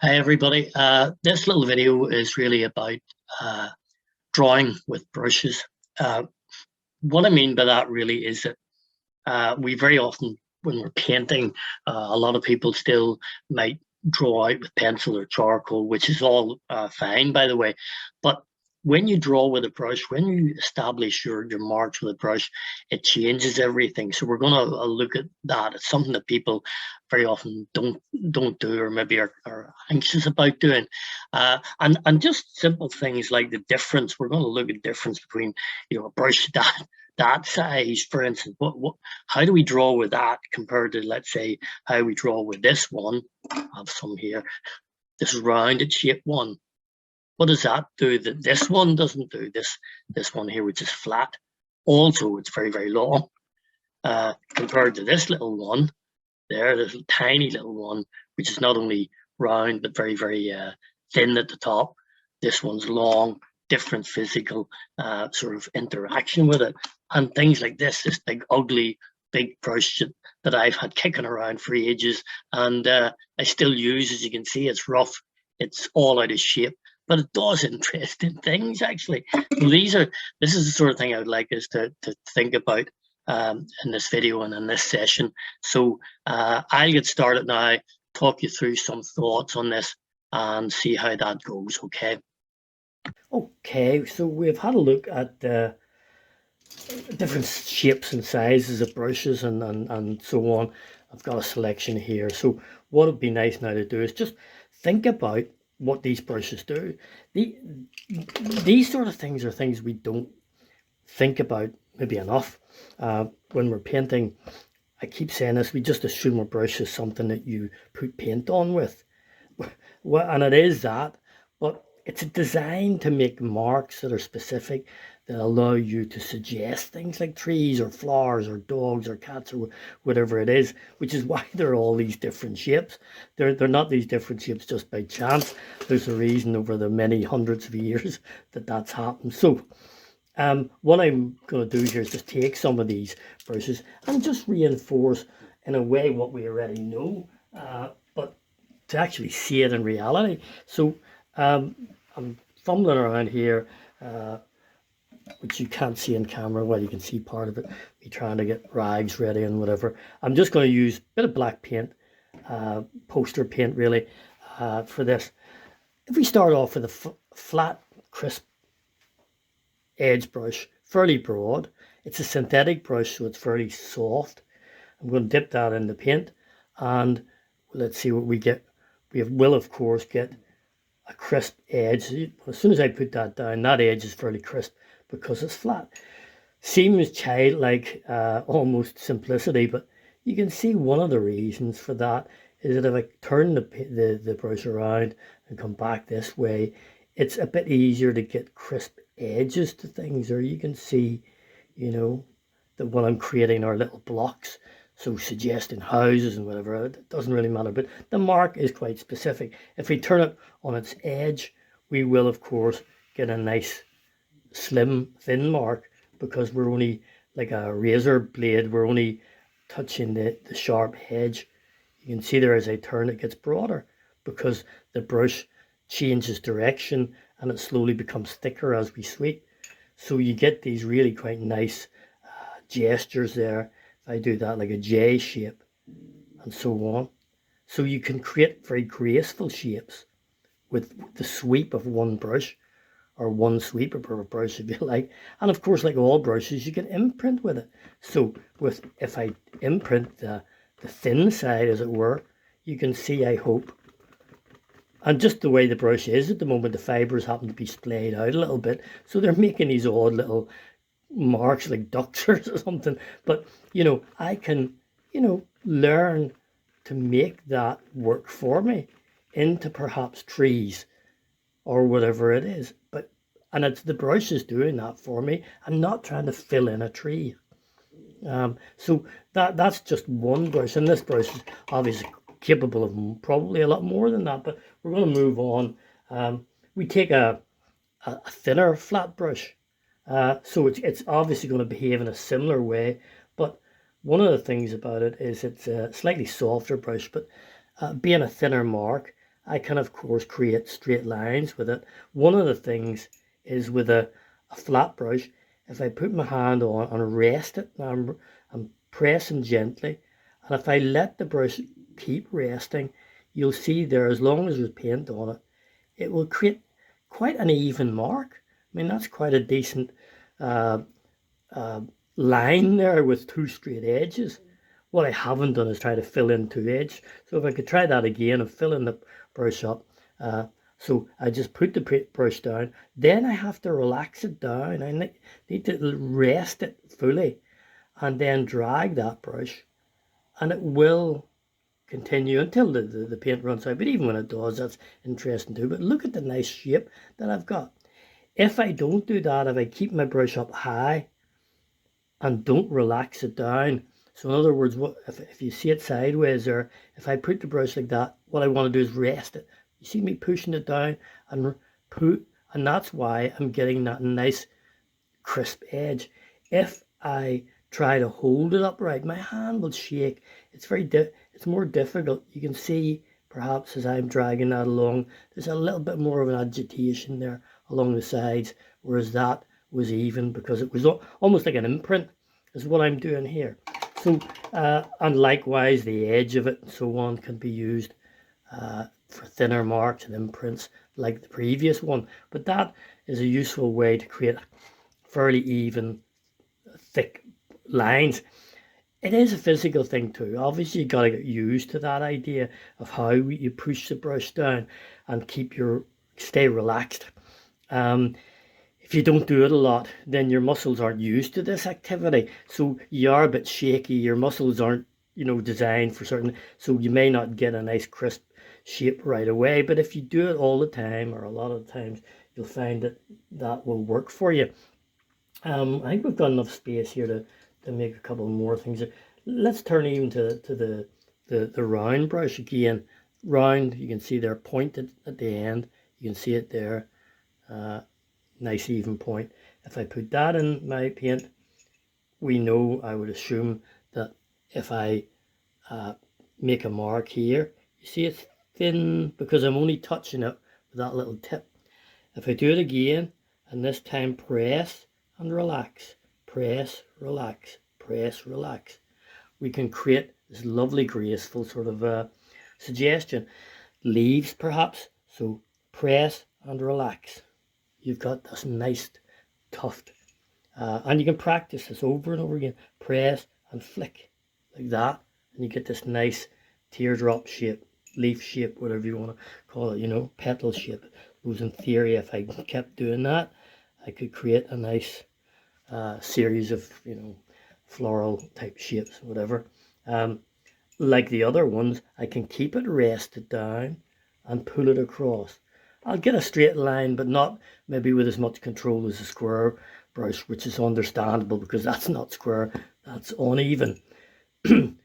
Hi everybody. This little video is really about uh, drawing with brushes. Uh, what I mean by that really is that we very often, when we're painting, a lot of people still might draw out with pencil or charcoal, which is all fine, by the way. But when you draw with a brush, when you establish your marks with a brush, it changes everything. So we're going to look at that. It's something that people very often don't do, or maybe are anxious about doing. And just simple things like the difference. We're going to look at the difference between a brush that size, for instance. How do we draw with that compared to, let's say, how we draw with this one? I have some here. This rounded shape one. What does that do that this one doesn't do? This one here, which is flat. Also, it's very, very long compared to this little one there, this tiny little one, which is not only round but very, very thin at the top. This one's long, different physical sort of interaction with it. And things like this big, ugly, big brush that I've had kicking around for ages, and I still use. As you can see, it's rough, it's all out of shape, but it does interesting things, actually. So this is the sort of thing I would like us to think about in this video and in this session. So I'll get started now, talk you through some thoughts on this and see how that goes, okay? Okay, so we've had a look at different shapes and sizes of brushes and so on. I've got a selection here. So what would be nice now to do is just think about what these brushes do. These sort of things are things we don't think about maybe enough when we're painting. I keep saying this, we just assume a brush is something that you put paint on with. Well, and it is that, but it's designed to make marks that are specific, that allow you to suggest things like trees or flowers or dogs or cats or whatever it is, which is why there are all these different shapes. They're not these different shapes just by chance. There's a reason over the many hundreds of years that that's happened. So what I'm going to do here is just take some of these brushes and just reinforce in a way what we already know, but to actually see it in reality. So I'm fumbling around here, which you can't see in camera. Well, you can see part of it. Me trying to get rags ready and whatever. I'm just going to use a bit of black paint, poster paint really, for this. If we start off with a flat, crisp edge brush, fairly broad. It's a synthetic brush, so it's fairly soft. I'm going to dip that in the paint, and let's see what we get. We will, of course, get a crisp edge. As soon as I put that down, that edge is fairly crisp because it's flat. Seems childlike, almost simplicity, but you can see one of the reasons for that is that if I turn the brush around and come back this way, it's a bit easier to get crisp edges to things, or you can see, that when I'm creating our little blocks, so suggesting houses and whatever, it doesn't really matter, but the mark is quite specific. If we turn it on its edge, we will of course get a nice slim thin mark, because we're only like a razor blade, we're only touching the sharp edge. You can see there as I turn it gets broader because the brush changes direction and it slowly becomes thicker as we sweep. So you get these really quite nice gestures there. If I do that like a J shape and so on. So you can create very graceful shapes with the sweep of one brush, or one sweep of a brush if you like. And of course, like all brushes, you can imprint with it. So if I imprint the thin side, as it were, you can see, I hope, and just the way the brush is at the moment, the fibers happen to be splayed out a little bit, so they're making these odd little marks like ducks or something. But I can learn to make that work for me into perhaps trees or whatever it is. And it's the brush is doing that for me. I'm not trying to fill in a tree. So that's just one brush, and this brush is obviously capable of probably a lot more than that, but we're going to move on. We take a thinner flat brush, so it's obviously going to behave in a similar way, but one of the things about it is it's a slightly softer brush, but being a thinner mark, I can of course create straight lines with it. One of the things is with a flat brush, if I put my hand on and rest it, I'm pressing gently, and if I let the brush keep resting, you'll see there, as long as there's paint on it, it will create quite an even mark. I mean, that's quite a decent uh, line there with two straight edges. What I haven't done is try to fill in two edges. So if I could try that again and fill in the brush up. So I just put the brush down. Then I have to relax it down. I need to rest it fully and then drag that brush. And it will continue until the paint runs out. But even when it does, that's interesting too. But look at the nice shape that I've got. If I don't do that, if I keep my brush up high and don't relax it down, so in other words, what if you see it sideways, or if I put the brush like that, what I want to do is rest it. You see me pushing it down and and that's why I'm getting that nice crisp edge. If I try to hold it upright, my hand will shake. It's it's more difficult. You can see perhaps as I'm dragging that along, there's a little bit more of an agitation there along the sides, whereas that was even because it was almost like an imprint is what I'm doing here. So and likewise the edge of it and so on can be used for thinner marks and imprints like the previous one, but that is a useful way to create fairly even thick lines. It is a physical thing too. Obviously you got to get used to that idea of how you push the brush down and stay relaxed. If you don't do it a lot, then your muscles aren't used to this activity, so you are a bit shaky. Your muscles aren't designed for certain, so you may not get a nice crisp shape right away. But if you do it all the time or a lot of the times, you'll find that will work for you. I think we've got enough space here to make a couple more things. Let's turn even to the round brush again. Round, you can see they're pointed at the end. You can see it there. Nice even point. If I put that in my paint, we know, I would assume, that if I make a mark here, you see it's thin because I'm only touching it with that little tip. If I do it again, and this time press and relax, press, relax, press, relax, we can create this lovely graceful sort of suggestion. Leaves perhaps, so press and relax. You've got this nice tuft. And you can practice this over and over again. Press and flick like that, and you get this nice teardrop shape, leaf shape, whatever you want to call it, petal shape. Because in theory, if I kept doing that, I could create a nice series of, floral type shapes, whatever. Like the other ones, I can keep it rested down and pull it across. I'll get a straight line, but not maybe with as much control as a square brush, which is understandable because that's not square, that's uneven. And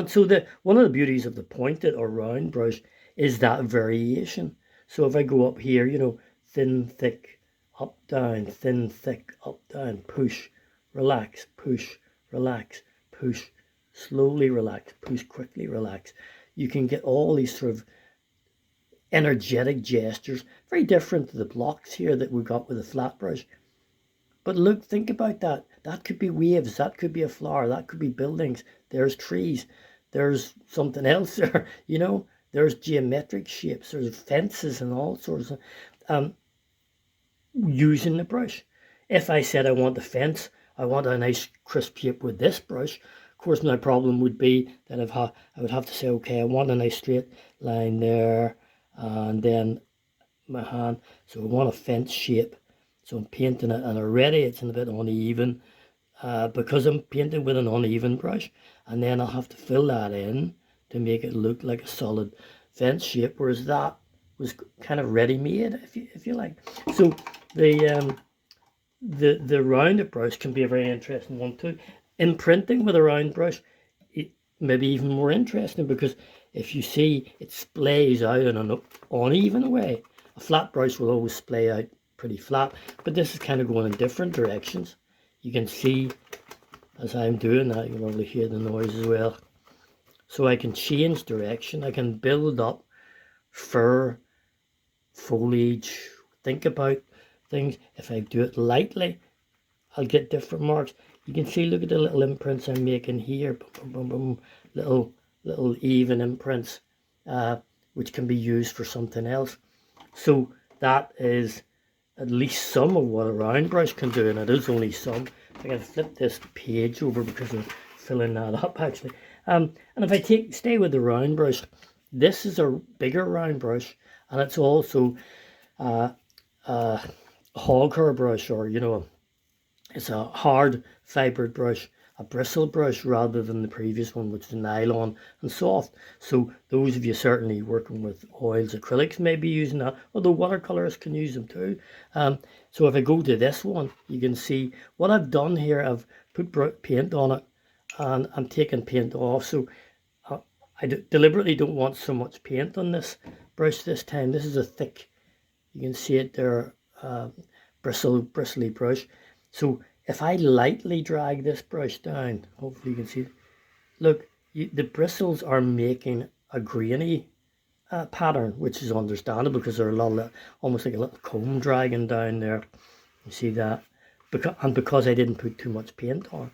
so one of the beauties of the pointed or round brush is that variation. So if I go up here, thin, thick, up, down, thin, thick, up, down, push, relax, push, relax, push, slowly relax, push, quickly relax. You can get all these sort of energetic gestures, very different to the blocks here that we got with a flat brush. But look, think about that. That could be waves, that could be a flower, that could be buildings, there's trees, there's something else there, there's geometric shapes, there's fences and all sorts of using the brush. If I said I want a fence, I want a nice crisp shape with this brush, of course my problem would be that I would have to say, okay, I want a nice straight line there, and then my hand, so I want a fence shape, so I'm painting it, and already it's a bit uneven because I'm painting with an uneven brush, and then I'll have to fill that in to make it look like a solid fence shape, whereas that was kind of ready-made, if you like. So the rounded brush can be a very interesting one too. Imprinting with a round brush, it may be even more interesting because if you see, it splays out in an uneven way. A flat brush will always splay out pretty flat, but this is kind of going in different directions. You can see as I'm doing that, you can probably hear the noise as well. So I can change direction, I can build up fur, foliage. Think about things. If I do it lightly, I'll get different marks. You can see, look at the little imprints I'm making here. Boom, boom, boom, boom. Little even imprints, which can be used for something else. So that is at least some of what a round brush can do, and it is only some. I can flip this page over because I'm filling that up actually. And if I stay with the round brush, this is a bigger round brush, and it's also a hog hair brush, or it's a hard fibered brush, a bristle brush rather than the previous one, which is nylon and soft. So those of you certainly working with oils, acrylics may be using that, although watercolors can use them too. So if I go to this one, you can see what I've done here. I've put paint on it, and I'm taking paint off. So I deliberately don't want so much paint on this brush this time. This is a thick, you can see it there, bristly brush. So if I lightly drag this brush down, hopefully you can see, look, the bristles are making a grainy pattern, which is understandable because there are a lot of, almost like a little comb dragging down there. You see that? Because I didn't put too much paint on.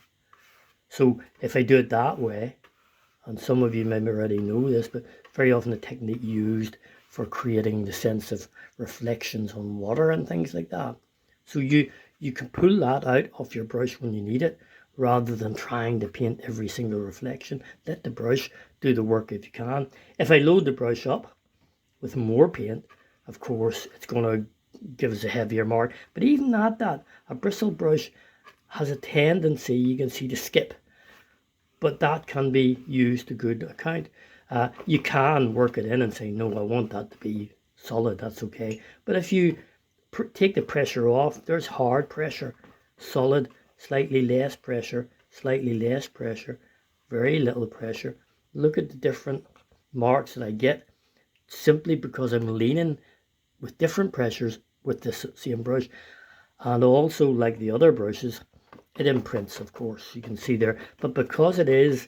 So if I do it that way, and some of you maybe already know this, but very often the technique used for creating the sense of reflections on water and things like that. So you can pull that out of your brush when you need it, rather than trying to paint every single reflection. Let the brush do the work if you can. If I load the brush up with more paint, of course, it's going to give us a heavier mark. But even at that, a bristle brush has a tendency, you can see, to skip. But that can be used to good account. You can work it in and say, no, I want that to be solid, that's okay. But if you take the pressure off, there's hard pressure, solid, slightly less pressure, very little pressure. Look at the different marks that I get simply because I'm leaning with different pressures with this same brush. And also, like the other brushes, it imprints, of course, you can see there. But because it is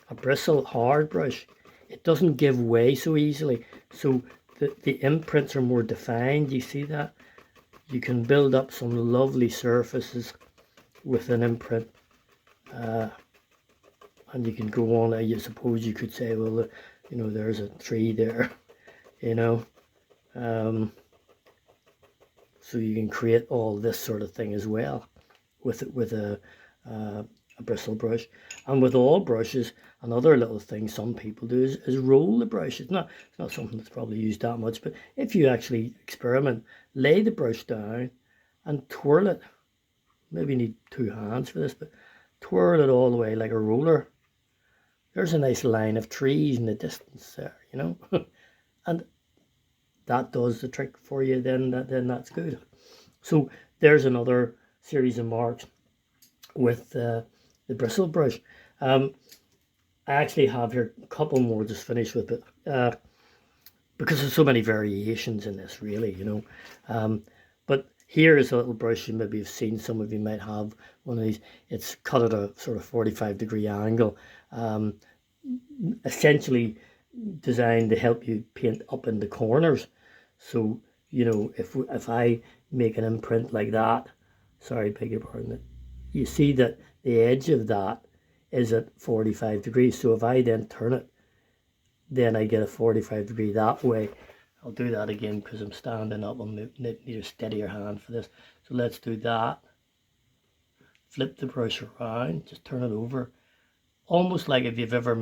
a bristle hard brush, it doesn't give way so easily. So the imprints are more defined. You see that? You can build up some lovely surfaces with an imprint. And you can go on, I suppose you could say, well, there's a tree there, so you can create all this sort of thing as well with a bristle brush. And with all brushes, another little thing some people do is roll the brush. It's not something that's probably used that much, but if you actually experiment, lay the brush down and twirl it. Maybe you need 2 hands for this, but twirl it all the way like a roller. There's a nice line of trees in the distance there, and that does the trick for you. Then that's good. So there's another series of marks with the bristle brush. I actually have here a couple more just finished with it, because there's so many variations in this, really, but here is a little brush you maybe have seen. Some of you might have one of these. It's cut at a sort of 45-degree angle, essentially designed to help you paint up in the corners. So if I make an imprint like that, sorry, beg your pardon, you see that the edge of that is at 45 degrees. So if I then turn it, then I get a 45 degree that way. I'll do that again because I'm standing up. I'll need a steadier hand for this. So let's do that. Flip the brush around, just turn it over. Almost like if you've ever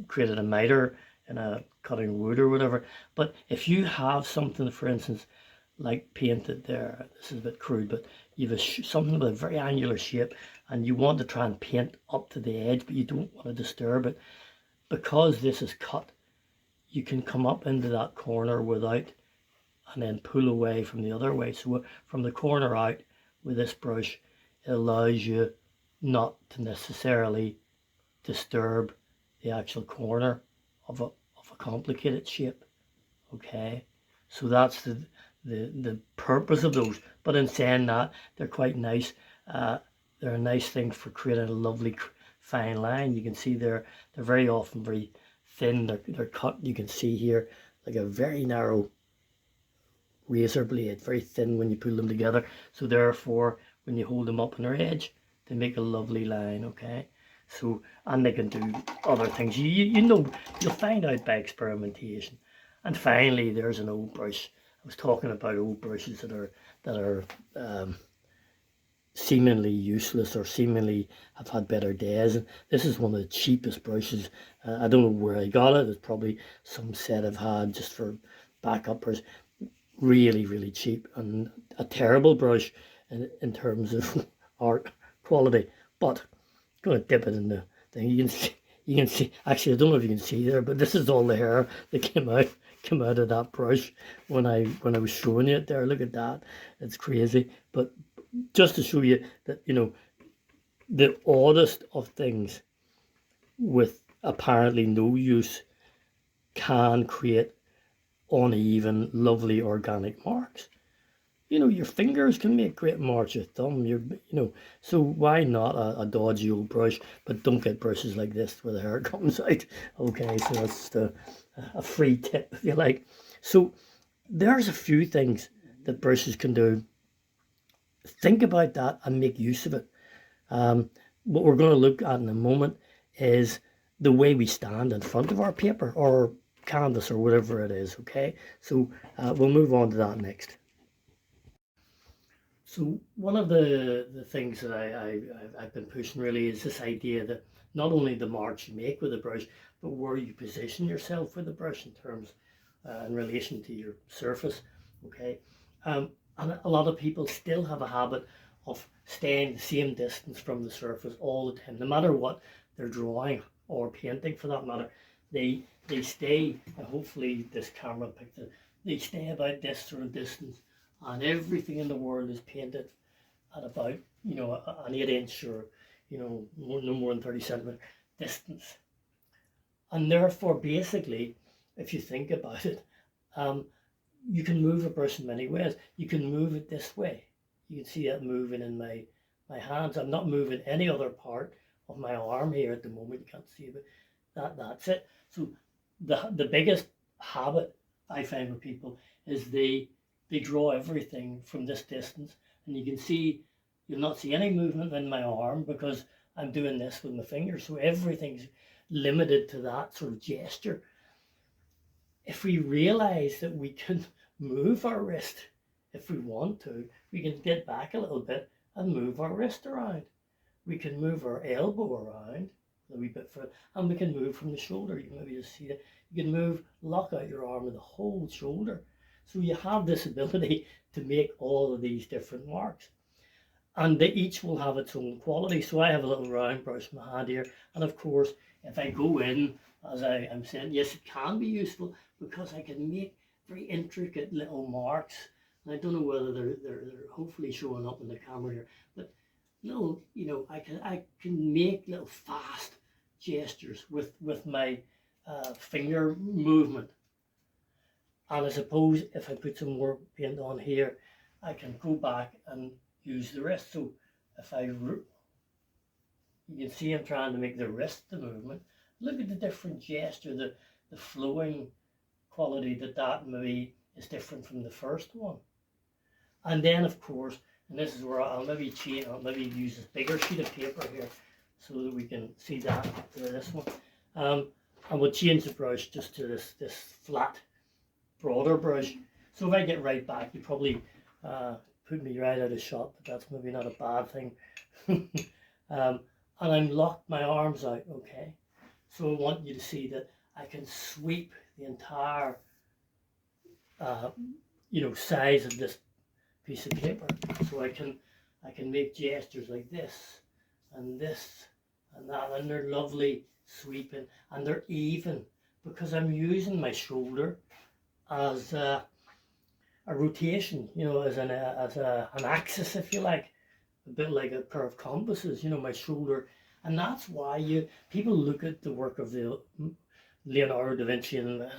created a miter in a cutting wood or whatever. But if you have something, for instance, like painted there, this is a bit crude, but you have something with a very angular shape and you want to try and paint up to the edge, but you don't want to disturb it. Because this is cut, you can come up into that corner without, and then pull away from the other way. So from the corner out with this brush, it allows you not to necessarily disturb the actual corner of a complicated shape. Okay, so that's the purpose of those. But in saying that, they're quite nice. They're a nice thing for creating a lovely fine line. You can see they're very often very thin, they're cut, you can see here, like a very narrow razor blade, very thin when you pull them together. So therefore, when you hold them up on their edge, they make a lovely line, okay? So, and they can do other things. You know, you'll find out by experimentation. And finally, there's an old brush. I was talking about old brushes that are seemingly useless or seemingly have had better days. And this is one of the cheapest brushes. I don't know where I got it. It's probably some set I've had just for backup brush. Really, really cheap and a terrible brush in terms of art quality. But I'm going to dip it in the thing. You can see. Actually, I don't know if you can see there, but this is all the hair that came out of that brush when I was showing you it there. Look at that. It's crazy. But just to show you that, you know, the oddest of things with apparently no use can create uneven, lovely organic marks. You know, your fingers can make great marks, your thumb, so why not a dodgy old brush? But don't get brushes like this where the hair comes out. Okay, so that's a free tip, if you like. So there's a few things that brushes can do. Think about that and make use of it. What we're going to look at in a moment is the way we stand in front of our paper or canvas or whatever it is, okay? So we'll move on to that next. So one of the things that I've been pushing really is this idea that not only the marks you make with a brush, but where you position yourself with the brush in terms in relation to your surface, okay? And a lot of people still have a habit of staying the same distance from the surface all the time, no matter what they're drawing or painting for that matter. They stay, and hopefully this camera picked it, they stay about this sort of distance, and everything in the world is painted at about, you know, an 8-inch or, you know, no more than 30 centimeter distance. And therefore, basically, if you think about it, you can move a brush in many ways. You can move it this way. You can see that moving in my hands. I'm not moving any other part of my arm here at the moment. You can't see it, but that's it. So the biggest habit I find with people is they draw everything from this distance, and you can see, you'll not see any movement in my arm because I'm doing this with my fingers. So everything's limited to that sort of gesture. If we realize that we can move our wrist, if we want to, we can get back a little bit and move our wrist around. We can move our elbow around a wee bit further, and we can move from the shoulder. You can maybe just see that. You can move, lock out your arm with the whole shoulder. So you have this ability to make all of these different marks. And they each will have its own quality. So I have a little round brush in my hand here. And of course, if I go in, as I'm saying, yes, it can be useful because I can make very intricate little marks. And I don't know whether they're hopefully showing up in the camera here, but little, you know, I can make little fast gestures with my finger movement. And I suppose if I put some more paint on here, I can go back and use the wrist. So if you can see I'm trying to make the wrist the movement. Look at the different gesture, the flowing quality that maybe is different from the first one. And then of course, and this is where I'll maybe use this bigger sheet of paper here so that we can see that to this one. And we'll change the brush just to this flat, broader brush. So if I get right back, you probably put me right out of shot, but that's maybe not a bad thing. And I'm locked my arms out, okay? So I want you to see that I can sweep the entire, size of this piece of paper. So I can make gestures like this and that, and they're lovely sweeping, and they're even because I'm using my shoulder as a rotation, you know, as an axis, if you like, a bit like a pair of compasses, you know, my shoulder. And that's why people look at the work of the Leonardo da Vinci and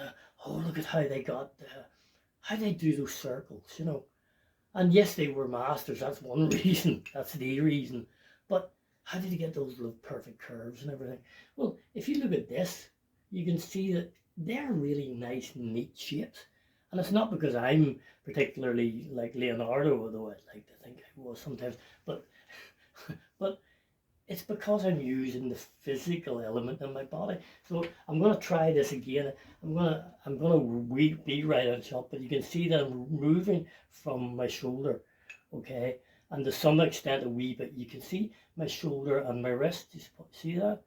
oh, look at how they do those circles, you know. And yes, they were masters. That's one reason. That's the reason. But how did he get those little perfect curves and everything? Well, if you look at this, you can see that they're really nice, neat shapes. And it's not because I'm particularly like Leonardo, although I'd like to think I was sometimes, but but it's because I'm using the physical element in my body. So I'm going to try this again. I'm gonna be right on top, but you can see that I'm moving from my shoulder, okay, and to some extent a wee bit. You can see my shoulder and my wrist. You see that?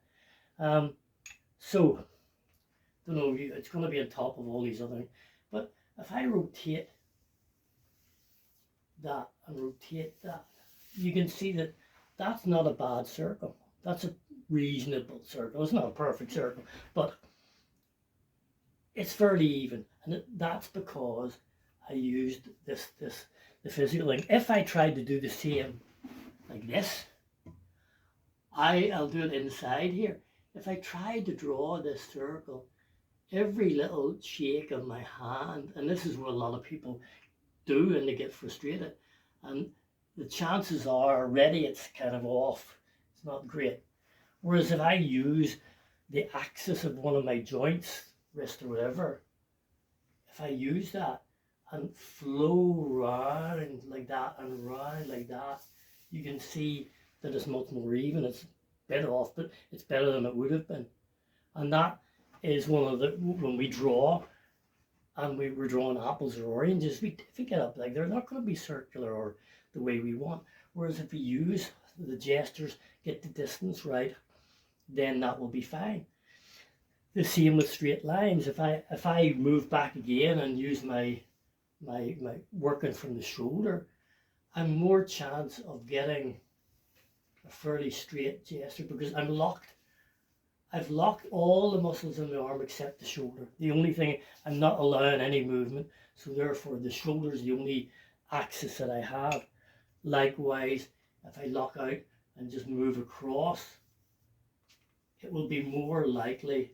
So don't know. It's going to be on top of all these other things. But if I rotate that and rotate that, you can see that that's not a bad circle. That's a reasonable circle. It's not a perfect circle, but it's fairly even, and that's because I used the physical thing. If I tried to do the same like this, I'll do it inside here. If I tried to draw this circle, every little shake of my hand, and this is what a lot of people do and they get frustrated, and the chances are already it's kind of off. It's not great. Whereas if I use the axis of one of my joints, wrist or whatever, if I use that and flow round like that and round like that, you can see that it's much more even. It's a bit off, but it's better than it would have been. And that is one of the, when we draw and we're drawing apples or oranges, if we get up, like they're not going to be circular or the way we want. Whereas if we use the gestures, get the distance right, then that will be fine. The same with straight lines. If I move back again and use my working from the shoulder, I'm more chance of getting a fairly straight gesture because I'm locked. I've locked all the muscles in the arm except the shoulder. The only thing, I'm not allowing any movement, so therefore the shoulder is the only axis that I have. Likewise, if I lock out and just move across, it will be more likely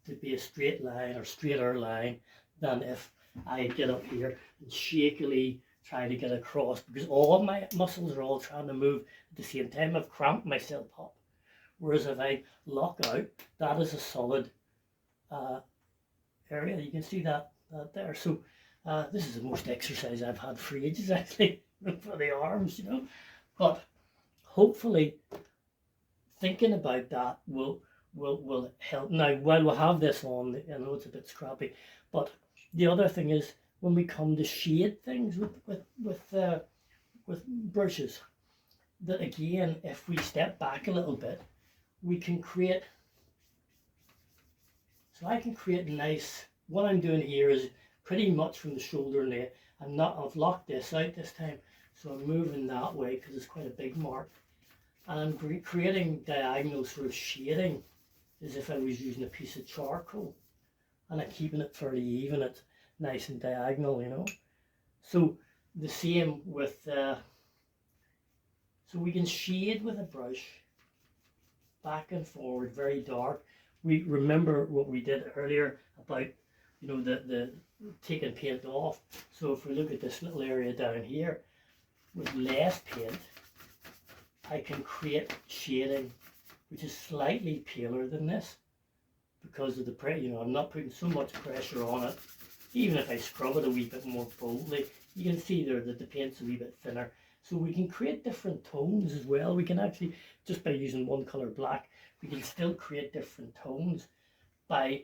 to be a straight line or straighter line than if I get up here and shakily try to get across, because all my muscles are all trying to move at the same time. I've cramped myself up. Whereas if I lock out, that is a solid area. You can see that there. So this is the most exercise I've had for ages, actually, for the arms, you know. But hopefully thinking about that will help. Now, while we'll have this on, I know it's a bit scrappy, but the other thing is when we come to shade things with brushes, that again, if we step back a little bit, we can create. So I can create nice. What I'm doing here is pretty much from the shoulder and there. I've locked this out this time, so I'm moving that way because it's quite a big mark. And I'm creating diagonal sort of shading as if I was using a piece of charcoal, and I'm keeping it fairly even. It's nice and diagonal, you know. So the same with, so we can shade with a brush back and forward, very dark. We remember what we did earlier about, you know, the taking paint off. So if we look at this little area down here, with less paint, I can create shading which is slightly paler than this because of the pressure. You know, I'm not putting so much pressure on it. Even if I scrub it a wee bit more boldly, you can see there that the paint's a wee bit thinner. So we can create different tones as well. We can actually, just by using one color black, we can still create different tones by,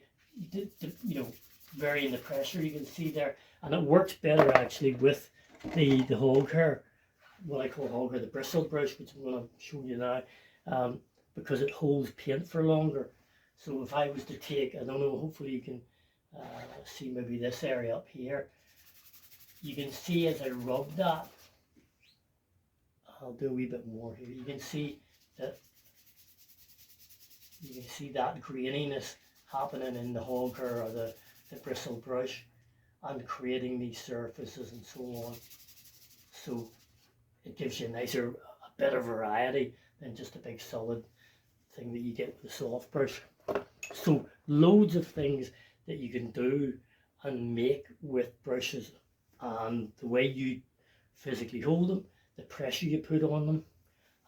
you know, varying the pressure. You can see there, and it works better actually with the hog hair, what I call hog hair, the bristle brush, which I'm going to show you now, because it holds paint for longer. So if I was to take, I don't know, hopefully you can see maybe this area up here. You can see as I rub that, I'll do a wee bit more here. You can see that graininess happening in the hog hair or the bristle brush and creating these surfaces and so on. So it gives you a better variety than just a big solid thing that you get with a soft brush. So loads of things that you can do and make with brushes, and the way you physically hold them, the pressure you put on them,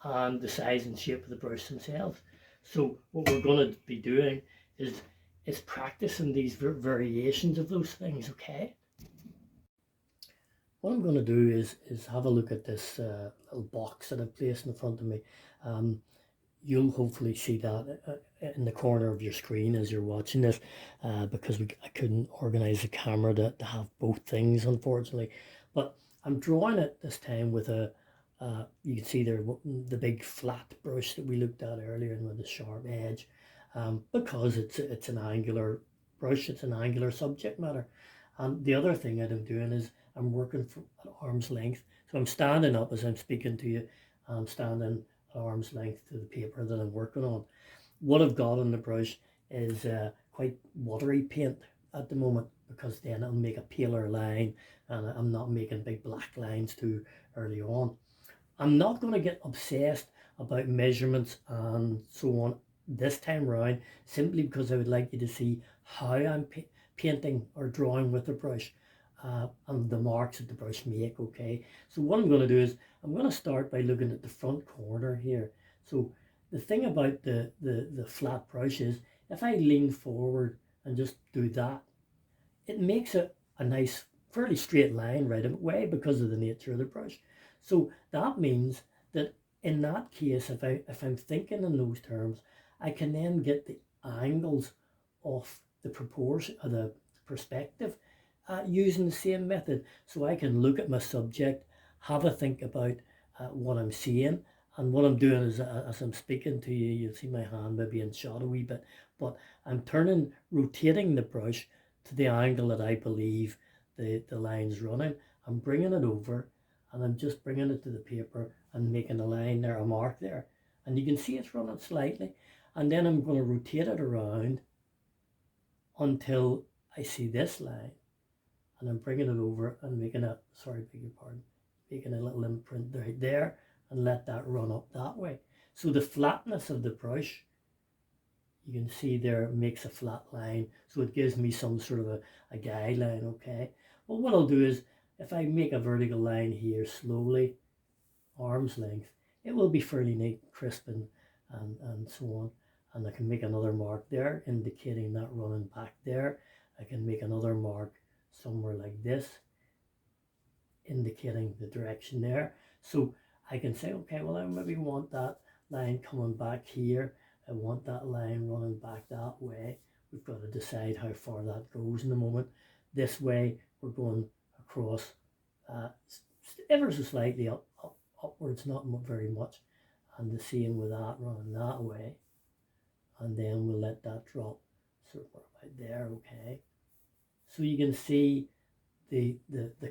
and the size and shape of the brush themselves. So what we're going to be doing is it's practicing these variations of those things, okay? What I'm going to do is have a look at this little box that I've placed in front of me. You'll hopefully see that in the corner of your screen as you're watching this, because I couldn't organize the camera to have both things, unfortunately. But I'm drawing it this time with you can see there the big flat brush that we looked at earlier and with the sharp edge, because it's an angular brush, it's an angular subject matter. And the other thing that I'm doing is I'm working at arm's length. So I'm standing up as I'm speaking to you. I'm standing at arm's length to the paper that I'm working on. What I've got on the brush is quite watery paint at the moment, because then it'll make a paler line and I'm not making big black lines too early on. I'm not going to get obsessed about measurements and so on this time around, simply because I would like you to see how I'm painting or drawing with the brush, and the marks that the brush make, okay? So what I'm going to do is I'm going to start by looking at the front corner here. So the thing about the flat brush is if I lean forward and just do that, it makes it a nice, fairly straight line right away because of the nature of the brush. So that means that in that case, if I'm thinking in those terms, I can then get the angles of the proportion of the perspective using the same method. So I can look at my subject, have a think about what I'm seeing, and what I'm doing is as I'm speaking to you, you'll see my hand maybe in shot a wee bit, but I'm rotating the brush to the angle that I believe the line's running. I'm bringing it over and I'm just bringing it to the paper and making a line there, a mark there. And you can see it's running slightly. And then I'm going to rotate it around until I see this line. And I'm bringing it over and making a, sorry, beg your pardon, making a little imprint right there and let that run up that way. So the flatness of the brush, you can see there, makes a flat line. So it gives me some sort of a guideline, okay? Well, what I'll do is, if I make a vertical line here slowly, arm's length, it will be fairly neat, crisp and so on. And I can make another mark there, indicating that running back there. I can make another mark somewhere like this, indicating the direction there. So I can say, okay, well, I maybe want that line coming back here. I want that line running back that way. We've got to decide how far that goes in a moment. This way, we're going across ever so slightly upwards, not very much. And the same with that, running that way. And then we'll let that drop sort of right there, okay? So you can see the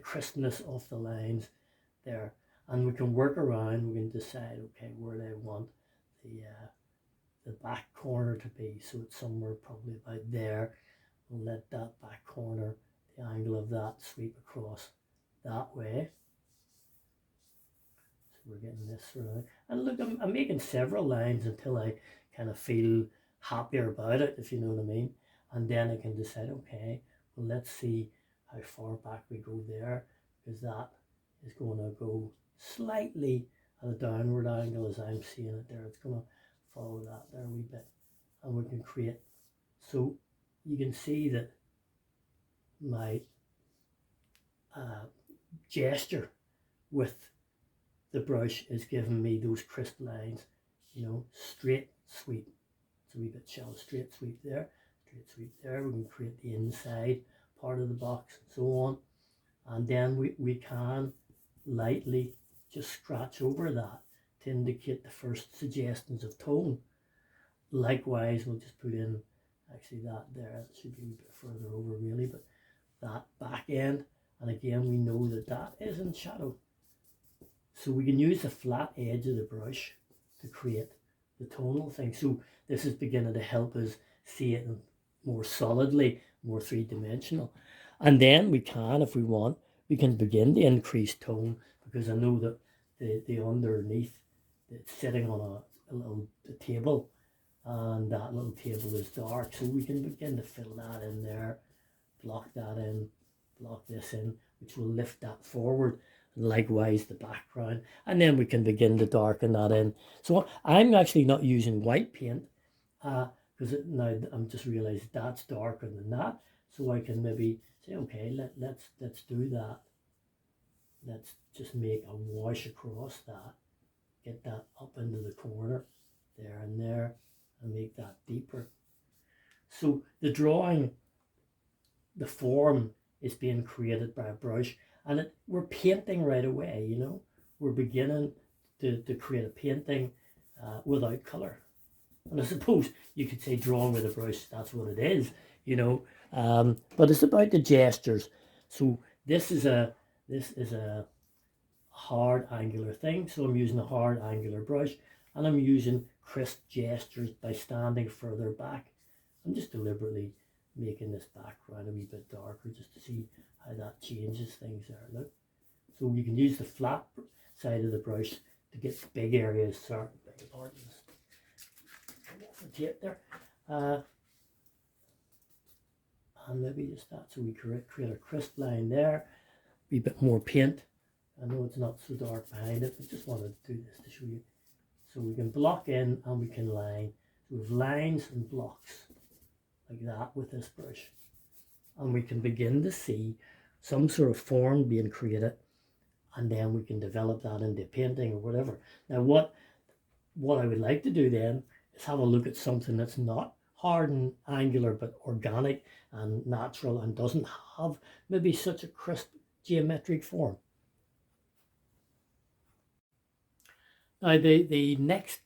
crispness of the lines there. And we can work around, we can decide, okay, where do I want the back corner to be. So it's somewhere probably about there. We'll let that back corner, the angle of that, sweep across that way. So we're getting this sort of, and look, I'm making several lines until I kind of feel happier about it, if you know what I mean. And then I can decide, okay, well, let's see how far back we go there, because that is going to go slightly at a downward angle as I'm seeing it there. It's going to follow that there a wee bit, and we can create. So you can see that my gesture with the brush is giving me those crisp lines, you know, straight sweep. It's a wee bit shallow, straight sweep there, straight sweep there. We can create the inside part of the box and so on. And then we can lightly just scratch over that to indicate the first suggestions of tone. Likewise, we'll just put in, actually that there, that should be a bit further over really, but that back end, and again we know that that is in shadow. So we can use the flat edge of the brush to create the tonal thing. So this is beginning to help us see it more solidly, more three-dimensional. And then we can, if we want, we can begin to increase tone, because I know that the underneath, it's sitting on a little table, and that little table is dark. So we can begin to fill that in there, block that in, block this in, which will lift that forward. Likewise the background, and then we can begin to darken that in. So I'm actually not using white paint because now I'm just realized that's darker than that. So I can maybe say, okay, let's do that. Let's just make a wash across that, get that up into the corner there and there, and make that deeper. So the drawing, the form is being created by a brush, and we're painting right away, you know. We're beginning to create a painting without color. And I suppose you could say drawing with a brush, that's what it is, you know. But it's about the gestures. So this is a hard angular thing. So I'm using a hard angular brush, and I'm using crisp gestures by standing further back. I'm just deliberately making this background a wee bit darker just to see how that changes things there. Look. So you can use the flat side of the brush to get big areas. Sorry, beg your pardon. Tape there. And maybe just that, so we create a crisp line there, a bit more paint. I know it's not so dark behind it, but just wanted to do this to show you. So we can block in and we can line. So we have lines and blocks like that with this brush. And we can begin to see some sort of form being created, and then we can develop that into painting or whatever. Now what I would like to do then is have a look at something that's not hard and angular but organic and natural and doesn't have maybe such a crisp geometric form. Now the next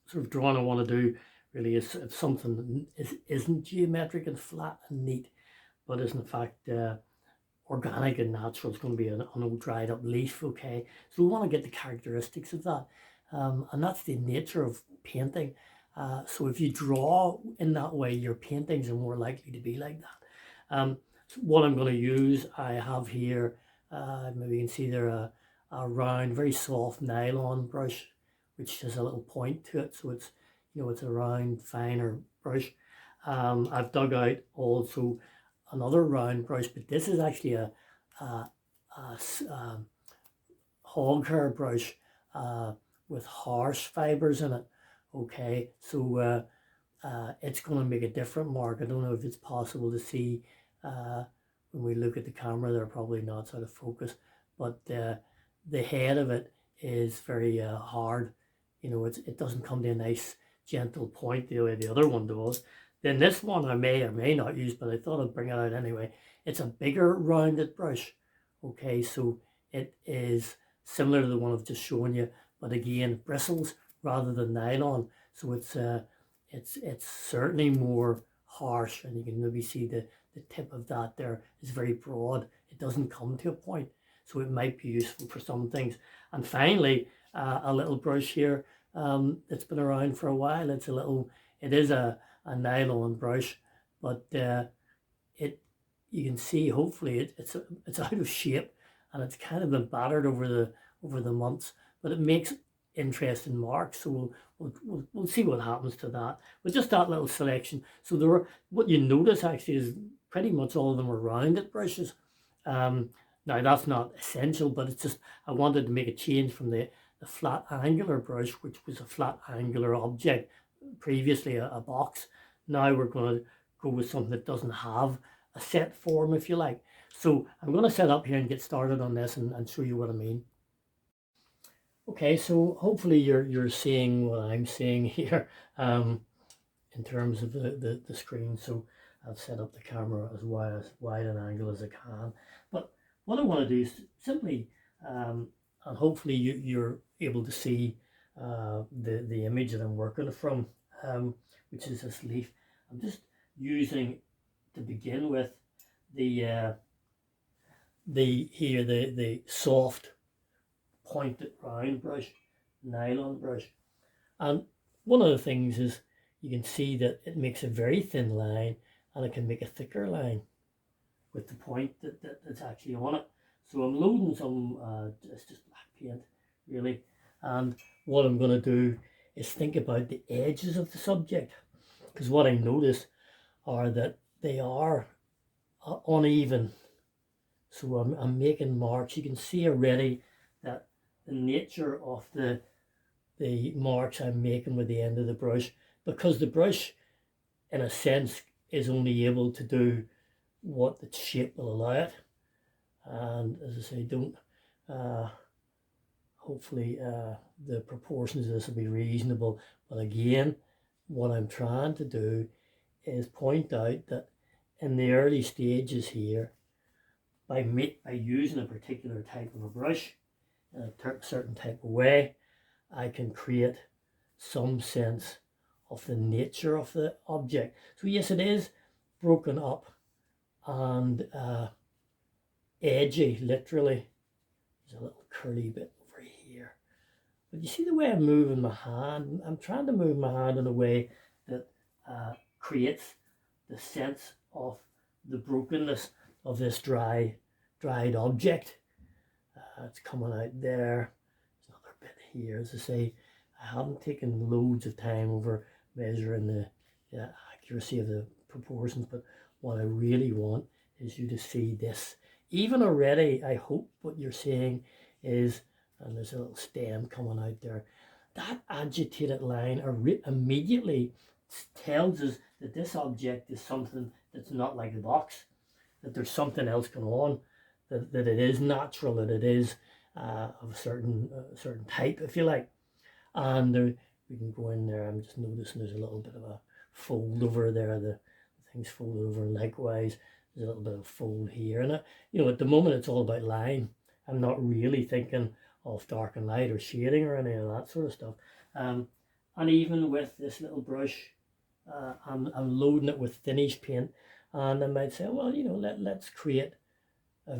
sort of drawing I want to do really is something that isn't geometric and flat and neat, but is in fact organic and natural. It's going to be an old dried up leaf, okay? So we want to get the characteristics of that. And that's the nature of painting. So if you draw in that way, your paintings are more likely to be like that. So what I'm going to use, I have here, maybe you can see there a round, very soft nylon brush, which has a little point to it. So it's, you know, it's a round, finer brush. I've dug out also another round brush, but this is actually a hog hair brush with harsh fibers in it. Okay, so it's going to make a different mark. I don't know if it's possible to see when we look at the camera. They're probably not sort of focus, but the head of it is very hard. You know, it doesn't come to a nice gentle point the way the other one does. Then this one I may or may not use, but I thought I'd bring it out anyway. It's a bigger rounded brush. Okay, so it is similar to the one I've just shown you, but again, bristles rather than nylon. So it's certainly more harsh, and you can maybe see the tip of that there is very broad. It doesn't come to a point, so it might be useful for some things. And finally, a little brush here that's been around for a while. It is a nylon brush, but you can see hopefully it's out of shape, and it's kind of been battered over the months, but it makes interesting marks. So we'll see what happens to that with just that little selection. So what you notice actually is pretty much all of them are rounded brushes. Now that's not essential, but it's just I wanted to make a change from the flat angular brush, which was a flat angular object previously, a box. Now we're going to go with something that doesn't have a set form, if you like. So I'm going to set up here and get started on this and show you what I mean. Okay, so hopefully you're seeing what I'm seeing here in terms of the screen. So I've set up the camera as wide an angle as I can. But what I want to do is simply, and hopefully you're able to see the image that I'm working from, which is this leaf. I'm just using, to begin with, the soft pointed round brush, nylon brush. And one of the things is you can see that it makes a very thin line, and it can make a thicker line with the point that's actually on it. So I'm loading some it's just black paint really, and what I'm going to do is think about the edges of the subject, because what I notice are that they are uneven. So I'm making marks. You can see already that the nature of the marks I'm making with the end of the brush, because the brush in a sense, is only able to do what the shape will allow it. And as I say, don't, hopefully the proportions of this will be reasonable. But again, what I'm trying to do is point out that in the early stages here, by using a particular type of a brush in a certain type of way, I can create some sense of the nature of the object. So yes, it is broken up and edgy, literally. There's a little curly bit over here. But you see the way I'm moving my hand? I'm trying to move my hand in a way that creates the sense of the brokenness of this dried object. It's coming out there. There's another bit here. As I say, I haven't taken loads of time over measuring the accuracy of the proportions, but what I really want is you to see this. Even already, I hope what you're seeing is, and there's a little stem coming out there, that agitated line immediately tells us that this object is something that's not like the box, that there's something else going on, that it is natural, that it is of a certain type, if you like. And we can go in there. I'm just noticing there's a little bit of a fold over there. The thing's folded over, and likewise there's a little bit of fold here. And at the moment it's all about line. I'm not really thinking of dark and light or shading or any of that sort of stuff. And even with this little brush, I'm loading it with finish paint, and I might say, well, let's create a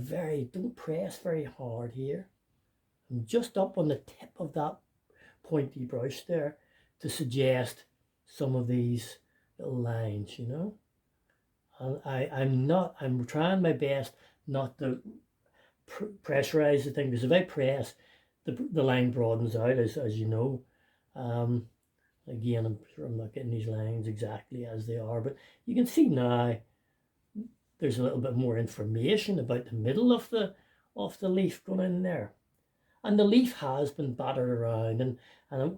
don't press very hard here. I'm just up on the tip of that pointy brush there to suggest some of these little lines, And I'm trying my best not to pressurize the thing, because if I press, the line broadens out, as you know. Again, I'm sure I'm not getting these lines exactly as they are, but you can see now there's a little bit more information about the middle of the leaf going in there. And the leaf has been battered around, and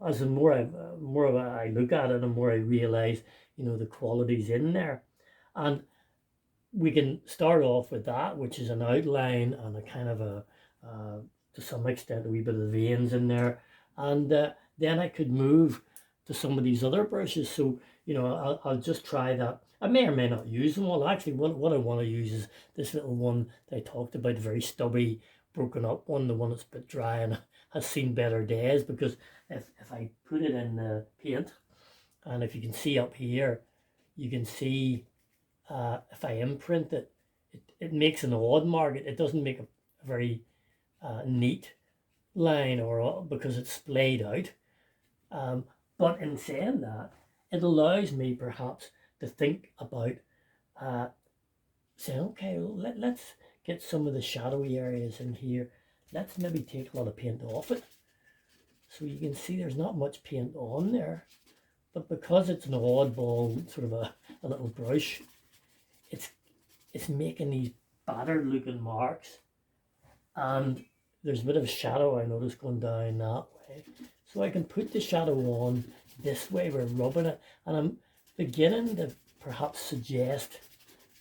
as the more I look at it, the more I realize, the qualities in there. And we can start off with that, which is an outline and a kind of to some extent, a wee bit of veins in there. And then I could move to some of these other brushes. So, I'll just try that. I may or may not use them all. Actually, what I want to use is this little one that I talked about, very stubby, broken up one, the one that's a bit dry and has seen better days. Because if I put it in the paint, and if you can see up here, you can see if I imprint it, it makes an odd mark. It doesn't make a very neat line, or because it's splayed out. But in saying that, it allows me perhaps to think about saying, okay, let's get some of the shadowy areas in here. Let's maybe take a lot of paint off it. So you can see there's not much paint on there, but because it's an oddball, sort of a little brush, it's making these battered looking marks. And there's a bit of shadow, I notice, going down that way. So I can put the shadow on this way, we're rubbing it, and I'm beginning to perhaps suggest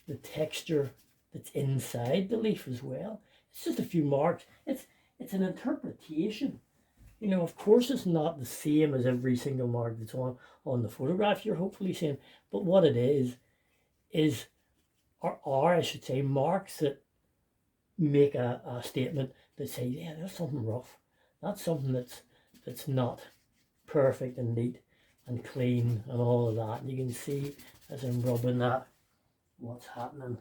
the texture that's inside the leaf as well. It's just a few marks. It's an interpretation. Of course it's not the same as every single mark that's on the photograph you're hopefully seeing, but what it is I should say, marks that make a statement that say, yeah, there's something rough. That's something that's not perfect and neat and clean and all of that. And you can see as I'm rubbing that what's happening,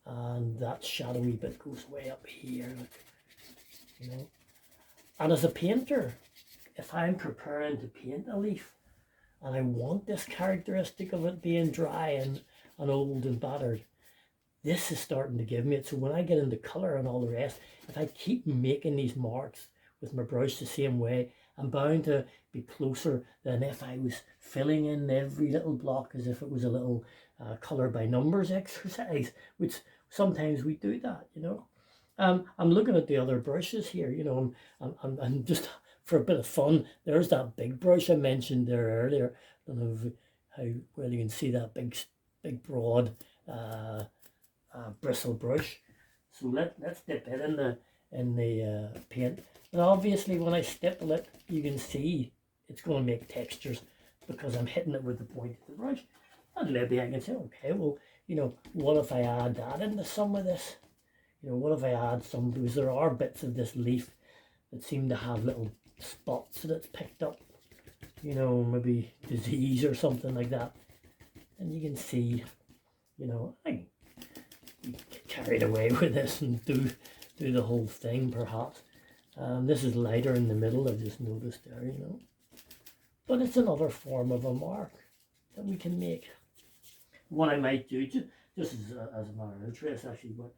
and that shadowy bit goes way up here, look, And as a painter, if I'm preparing to paint a leaf and I want this characteristic of it being dry and old and battered, this is starting to give me it. So when I get into color and all the rest, if I keep making these marks with my brush the same way, I'm bound to be closer than if I was filling in every little block as if it was a little color by numbers exercise, which sometimes we do that, I'm looking at the other brushes here, I'm just, for a bit of fun, there's that big brush I mentioned there earlier. I don't know if how well you can see that big broad bristle brush. So let's dip it in the paint. And obviously when I stipple it, you can see it's going to make textures because I'm hitting it with the point of the brush. And maybe I can say, okay, well, what if I add that into some of this? What if I add some, because there are bits of this leaf that seem to have little spots that it's picked up, maybe disease or something like that. And you can see, I get carried away with this and do the whole thing perhaps. This is lighter in the middle, I've just noticed there, But it's another form of a mark that we can make. What I might do, just as a matter of interest actually, but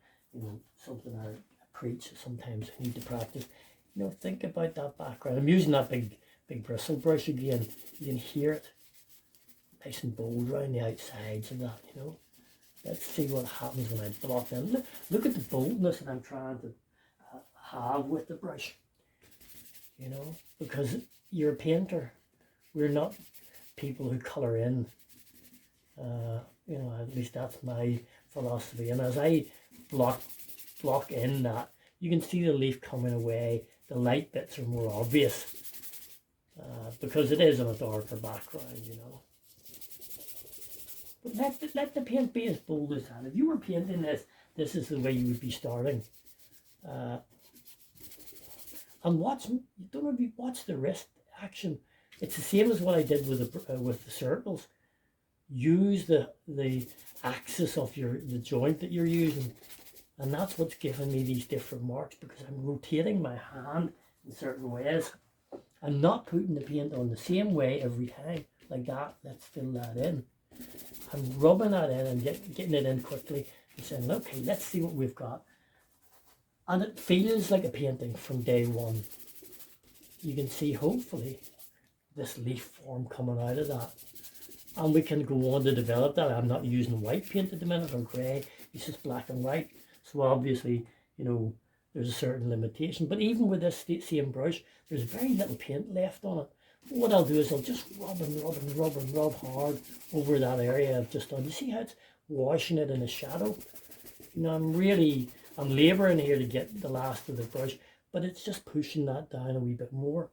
something I preach, sometimes I need to practice. Think about that background. I'm using that big bristle brush again. You can hear it nice and bold around the outsides of that, Let's see what happens when I blot in. Look at the boldness that I'm trying to have with the brush, because you're a painter. We're not people who colour in. At least that's my philosophy. And as I block in that, you can see the leaf coming away. The light bits are more obvious because it is on a darker background, But let the paint be as bold as that. If you were painting this is the way you would be starting. And watch the wrist action. It's the same as what I did with the circles. Use the axis of the joint that you're using, and that's what's giving me these different marks, because I'm rotating my hand in certain ways. I'm not putting the paint on the same way every time like that. Let's fill that in. I'm rubbing that in and getting it in quickly and saying, okay, let's see what we've got. And it feels like a painting from day one. You can see hopefully this leaf form coming out of that. And we can go on to develop that. I'm not using white paint at the minute or grey. It's just black and white. So obviously, there's a certain limitation. But even with this same brush, there's very little paint left on it. What I'll do is I'll just rub and rub hard over that area I've just done. You see how it's washing it in the shadow? I'm labouring here to get the last of the brush, but it's just pushing that down a wee bit more.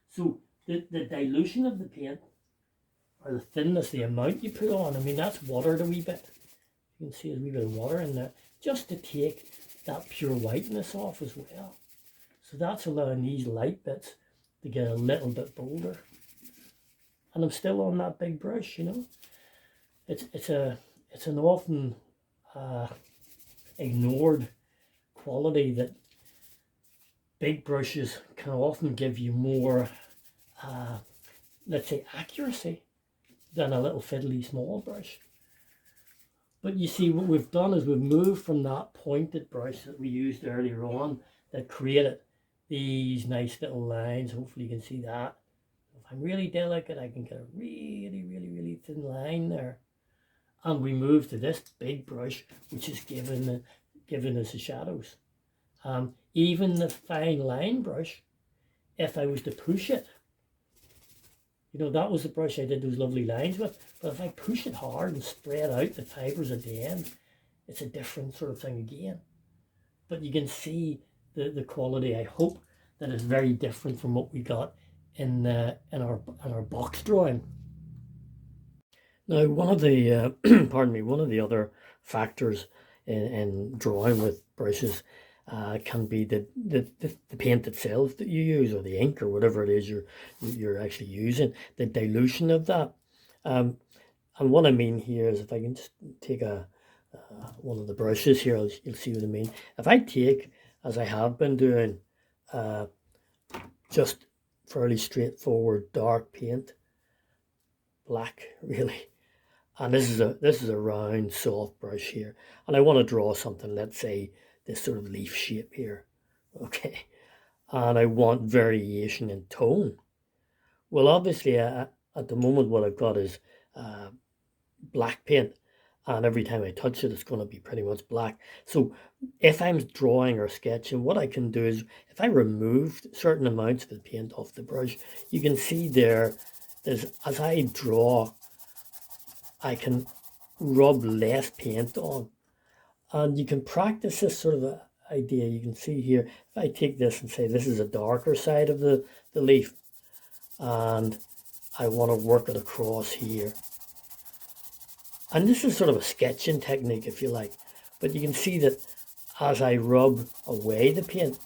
So the dilution of the paint, or the thinness, the amount you put on, that's watered a wee bit. You can see there's a wee bit of water in there, just to take that pure whiteness off as well. So that's allowing these light bits to get a little bit bolder. And I'm still on that big brush, It's an often ignored quality that big brushes can often give you more, let's say, accuracy than a little fiddly small brush. But you see, what we've done is we've moved from that pointed brush that we used earlier on that created these nice little lines. Hopefully you can see that. If I'm really delicate, I can get a really, really, really thin line there. And we move to this big brush, which is giving us the shadows. Even the fine line brush, if I was to push it, that was the brush I did those lovely lines with. But if I push it hard and spread out the fibres at the end, it's a different sort of thing again. But you can see the quality, I hope, that is very different from what we got in our box drawing. Now, one of the one of the other factors in drawing with brushes can be the paint itself that you use, or the ink, or whatever it is you're actually using, the dilution of that. And what I mean here is, if I can just take one of the brushes here, you'll see what I mean. If I take, as I have been doing, just fairly straightforward dark paint, black really, and this is a round soft brush here, and I want to draw something, let's say this sort of leaf shape here, okay, and I want variation in tone. Well, obviously at the moment what I've got is black paint, and every time I touch it, it's going to be pretty much black. So if I'm drawing or sketching, what I can do is, if I remove certain amounts of the paint off the brush, you can see there's, as I draw, I can rub less paint on. And you can practice this sort of a idea. You can see here, if I take this and say this is a darker side of the leaf, and I want to work it across here. And this is sort of a sketching technique, if you like. But you can see that as I rub away the paint,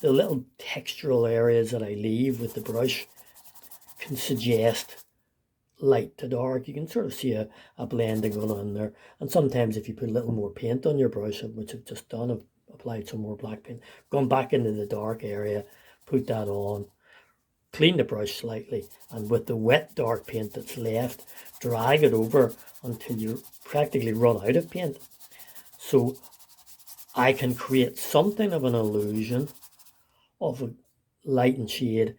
the little textural areas that I leave with the brush can suggest light to dark. You can sort of see a blending going on there. And sometimes if you put a little more paint on your brush, which I've just done, I've applied some more black paint, gone back into the dark area, put that on, clean the brush slightly, and with the wet dark paint that's left, drag it over until you practically run out of paint. So I can create something of an illusion of a light and shade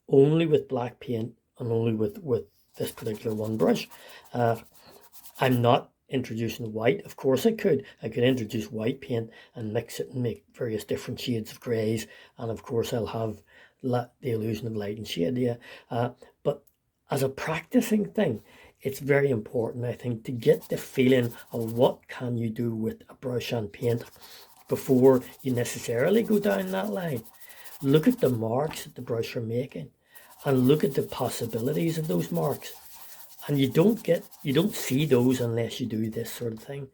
only with black paint and only with this particular one brush. I'm not introducing white. Of course I could introduce white paint and mix it and make various different shades of greys, and of course I'll have the illusion of light and shade. But as a practicing thing, it's very important, I think, to get the feeling of what can you do with a brush and paint before you necessarily go down that line. Look at the marks that the brush are making and look at the possibilities of those marks. And you don't see those unless you do this sort of thing.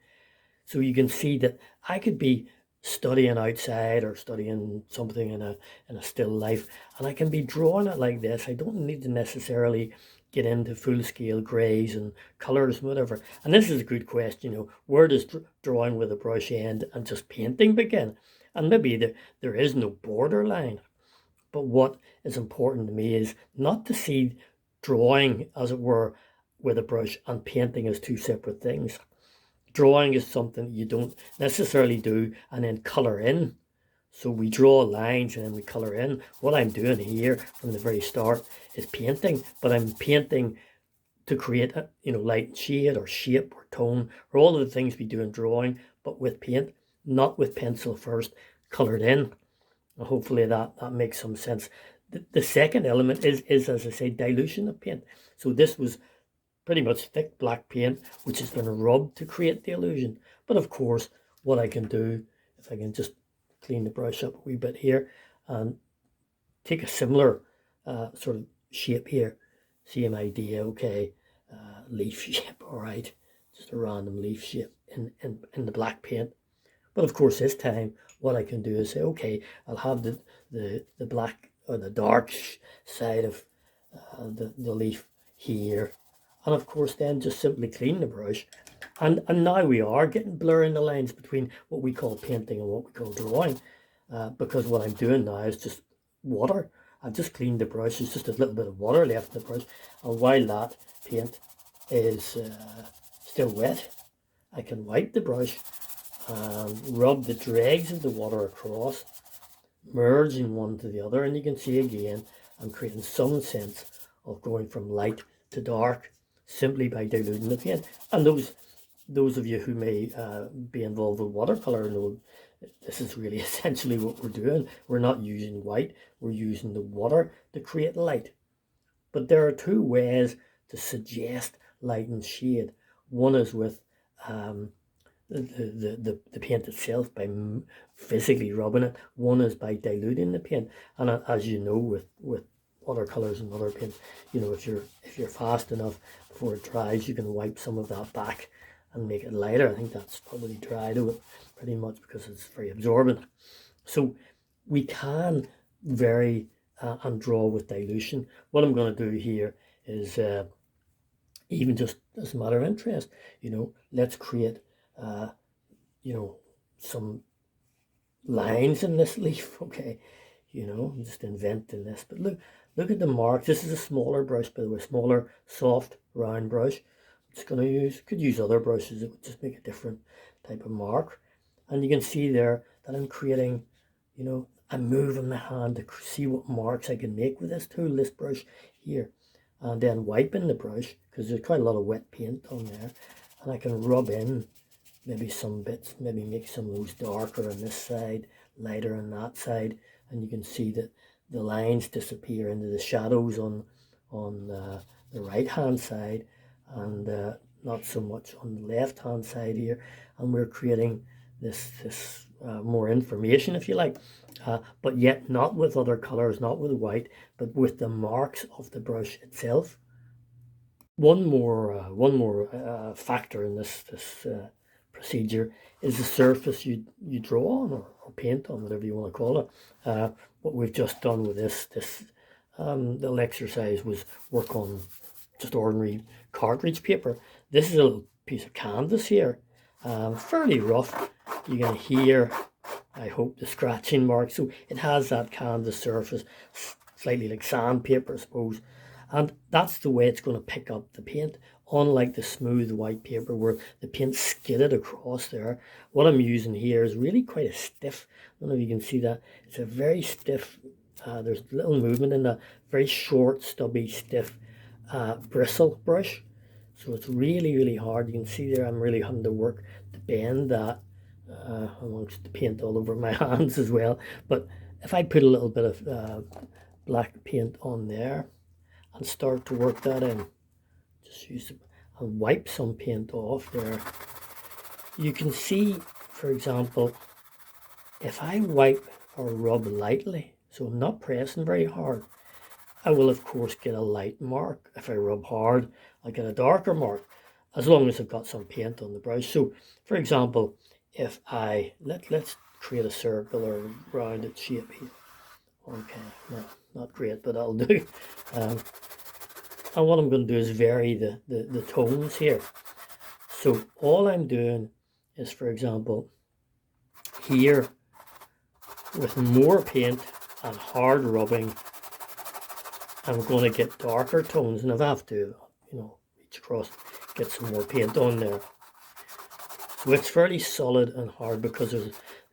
So you can see that I could be studying outside or studying something in a still life, and I can be drawing it like this. I don't need to necessarily get into full scale greys and colors and whatever. And this is a good question, where does drawing with a brush end and just painting begin? And maybe there is no borderline. But what is important to me is not to see drawing, as it were, with a brush and painting as two separate things. Drawing is something you don't necessarily do and then colour in. So we draw lines and then we colour in. What I'm doing here from the very start is painting, but I'm painting to create light and shade or shape or tone or all of the things we do in drawing, but with paint, not with pencil first, coloured in. And hopefully that makes some sense. The second element is, as I say, dilution of paint. So this was pretty much thick black paint, which is going to rub to create the illusion. But of course, what I can do, if I can just clean the brush up a wee bit here and take a similar sort of shape here, same idea, okay, leaf shape, all right, just a random leaf shape in the black paint. But of course, this time, what I can do is say, okay, I'll have the black or the dark side of the leaf here. And of course, then just simply clean the brush. And now we are getting blurring the lines between what we call painting and what we call drawing. Because what I'm doing now is just water. I've just cleaned the brush. There's just a little bit of water left in the brush. And while that paint is still wet, I can wipe the brush and rub the dregs of the water across, merging one to the other. And you can see again, I'm creating some sense of going from light to dark simply by diluting the paint. And those of you who may be involved with watercolor know this is really essentially what we're doing. We're not using white, we're using the water to create light. But there are two ways to suggest light and shade. One is with the paint itself, by physically rubbing it. One is by diluting the paint. And as you know, with watercolors and other paints, if you're fast enough before it dries, you can wipe some of that back and make it lighter. I think that's probably dried out pretty much because it's very absorbent. So we can vary and draw with dilution. What I'm going to do here is even just as a matter of interest, let's create some lines in this leaf. Okay, I'm just inventing this, but look at the marks. This is a smaller brush, by the way, smaller, soft, round brush. I'm just going to could use other brushes that would just make a different type of mark. And you can see there that I'm creating, I'm moving my hand to see what marks I can make with this tool, this brush here. And then wiping the brush, because there's quite a lot of wet paint on there. And I can rub in maybe some bits, maybe make some of those darker on this side, lighter on that side. And you can see that the lines disappear into the shadows on the right hand side, and not so much on the left hand side here, and we're creating this more information, if you like, but yet not with other colors, not with white, but with the marks of the brush itself. One more factor in this procedure is the surface you draw on, or paint on, whatever you want to call it. What we've just done with this little exercise was work on just ordinary cartridge paper. This is a little piece of canvas here, fairly rough. You can hear, I hope, the scratching mark. So it has that canvas surface, slightly like sandpaper, I suppose. And that's the way it's going to pick up the paint, unlike the smooth white paper where the paint skidded across there. What I'm using here is really quite a stiff, I don't know if you can see that, it's a very stiff, there's little movement in that, very short, stubby, stiff bristle brush. So it's really hard. You can see there I'm really having to work to bend that amongst the paint all over my hands as well. But if I put a little bit of black paint on there and start to work that in, just use it and wipe some paint off there, you can see, for example, if I wipe or rub lightly, so I'm not pressing very hard, I will of course get a light mark. If I rub hard, I'll get a darker mark, as long as I've got some paint on the brush. So for example, if I let's create a circle or rounded shape here. Okay, no, not great, but that'll do. And what I'm going to do is vary the tones here. So all I'm doing is, for example, here with more paint and hard rubbing, I'm going to get darker tones, and if I have to, reach across, get some more paint on there. So it's fairly solid and hard because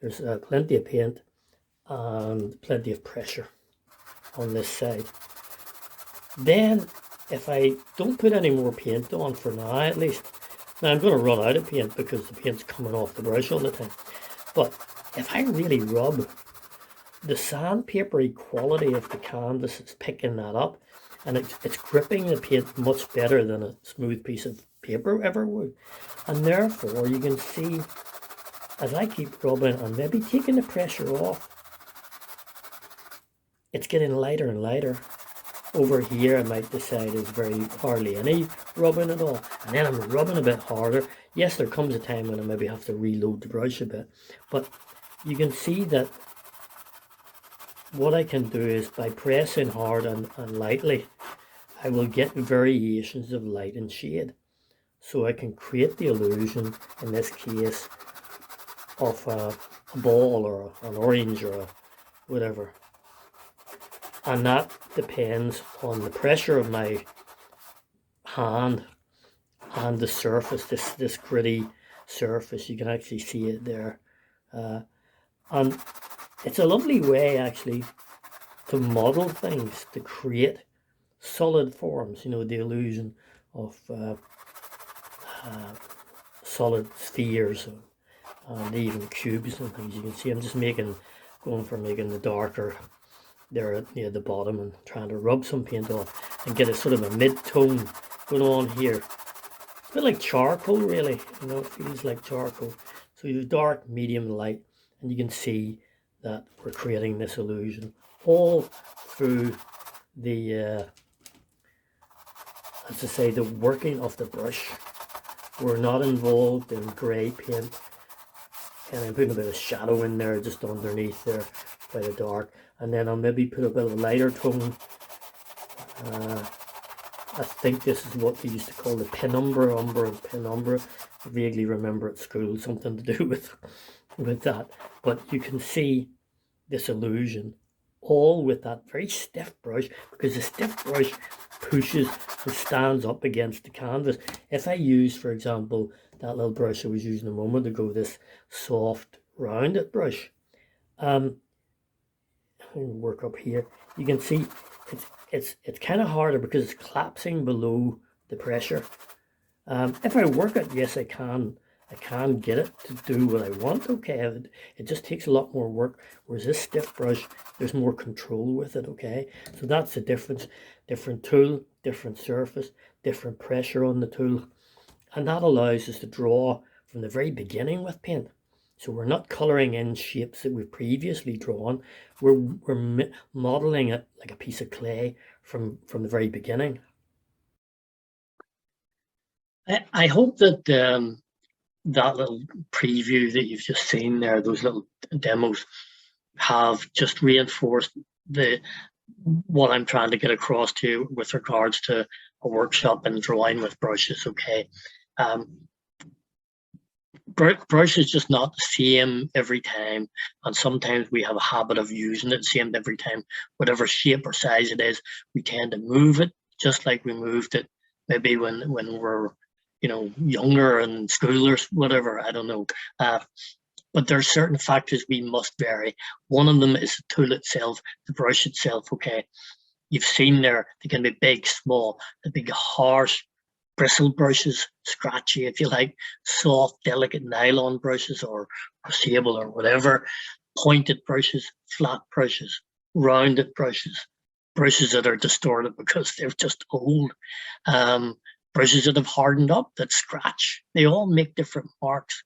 there's plenty of paint and plenty of pressure on this side. Then if I don't put any more paint on for now, at least, now I'm going to run out of paint because the paint's coming off the brush all the time, but if I really rub, the sandpapery quality of the canvas is picking that up, and it's gripping the paint much better than a smooth piece of paper ever would. And therefore you can see, as I keep rubbing and maybe taking the pressure off, it's getting lighter and lighter. Over here I might decide is very hardly any rubbing at all, and then I'm rubbing a bit harder. Yes, there comes a time when I maybe have to reload the brush a bit, but you can see that what I can do is by pressing hard and lightly, I will get variations of light and shade. So I can create the illusion, in this case, of a ball or an orange or a whatever. And that depends on the pressure of my hand and the surface, this gritty surface. You can actually see it there. And it's a lovely way actually to model things, to create solid forms, the illusion of solid spheres and even cubes and things. You can see I'm just going for making the darker there near the bottom and trying to rub some paint off and get a sort of a mid-tone going on here. It's a bit like charcoal really, it feels like charcoal. So you have dark, medium, light, and you can see that we're creating this illusion all through the, as I say, the working of the brush. We're not involved in grey paint, and I'm putting a bit of shadow in there just underneath there, quite a dark, and then I'll maybe put a bit of a lighter tone. I think this is what they used to call the penumbra, umber and penumbra. I vaguely remember at school something to do with that, but you can see this illusion all with that very stiff brush, because the stiff brush pushes and stands up against the canvas. If I use, for example, that little brush I was using a moment ago, this soft rounded brush, work up here, you can see it's kind of harder because it's collapsing below the pressure. If I work it, yes, I can get it to do what I want. Okay, it just takes a lot more work, whereas this stiff brush, there's more control with it. Okay, so that's the difference. Different tool, different surface, different pressure on the tool, And that allows us to draw from the very beginning with paint. So we're not colouring in shapes that we've previously drawn. We're modelling it like a piece of clay from the very beginning. I hope that that little preview that you've just seen there, those little demos, have just reinforced what I'm trying to get across to you with regards to a workshop and drawing with brushes. Okay, brush is just not the same every time, and sometimes we have a habit of using it the same every time. Whatever shape or size it is, we tend to move it just like we moved it maybe when we're younger in school or whatever. I don't know. But there are certain factors we must vary. One of them is the tool itself, the brush itself. Okay, you've seen there, they can be big, small, the big harsh bristle brushes, scratchy if you like, soft, delicate nylon brushes or sable or whatever, pointed brushes, flat brushes, rounded brushes, brushes that are distorted because they're just old, brushes that have hardened up, that scratch. They all make different marks.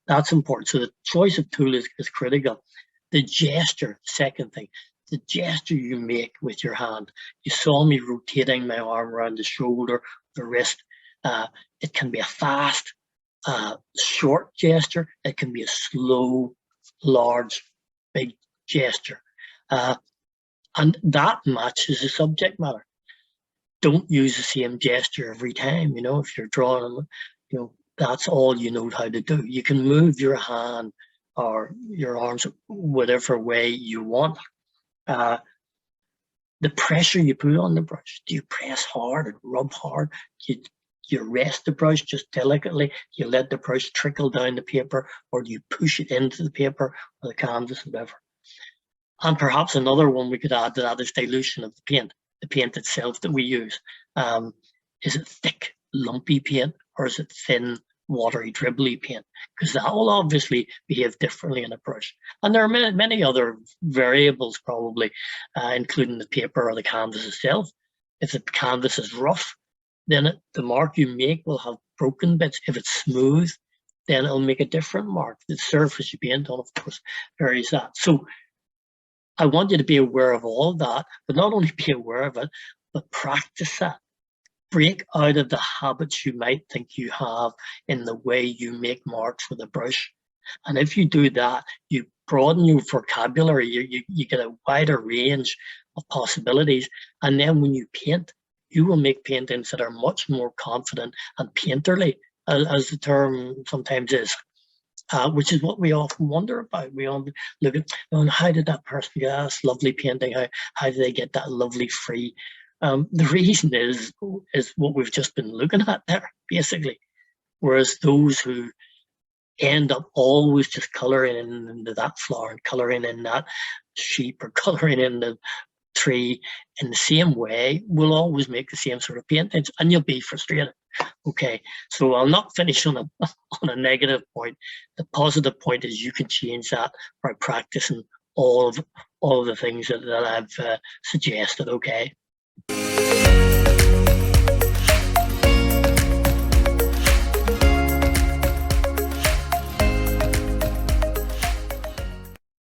That's important. So the choice of tool is critical. The gesture, second thing, the gesture you make with your hand. You saw me rotating my arm around the shoulder, the wrist. It can be a fast, short gesture. It can be a slow, large, big gesture. And that matches the subject matter. Don't use the same gesture every time. If you're drawing, that's all you know how to do. You can move your hand or your arms whatever way you want. The pressure you put on the brush, do you press hard and rub hard? You rest the brush just delicately? You let the brush trickle down the paper, or do you push it into the paper or the canvas, whatever? And perhaps another one we could add to that is dilution of the paint itself that we use. Is it thick, lumpy paint, or is it thin, watery, dribbly paint? Because that will obviously behave differently in a brush. And there are many other variables probably, including the paper or the canvas itself. If the canvas is rough, then the mark you make will have broken bits. If it's smooth, then it'll make a different mark. The surface you paint on, of course, varies that. So I want you to be aware of all that, but not only be aware of it, but practice that. Break out of the habits you might think you have in the way you make marks with a brush. And if you do that, you broaden your vocabulary, you get a wider range of possibilities. And then when you paint, you will make paintings that are much more confident and painterly, as the term sometimes is. Which is what we often wonder about. We all look at, how did that person get that lovely painting? How did they get that lovely free? The reason is what we've just been looking at there, basically. Whereas those who end up always just colouring into that flower and colouring in that sheep or colouring in the tree in the same way will always make the same sort of paintings, and you'll be frustrated. Okay, so I'll not finish on a negative point. The positive point is you can change that by practicing all of the things that I've suggested. Okay.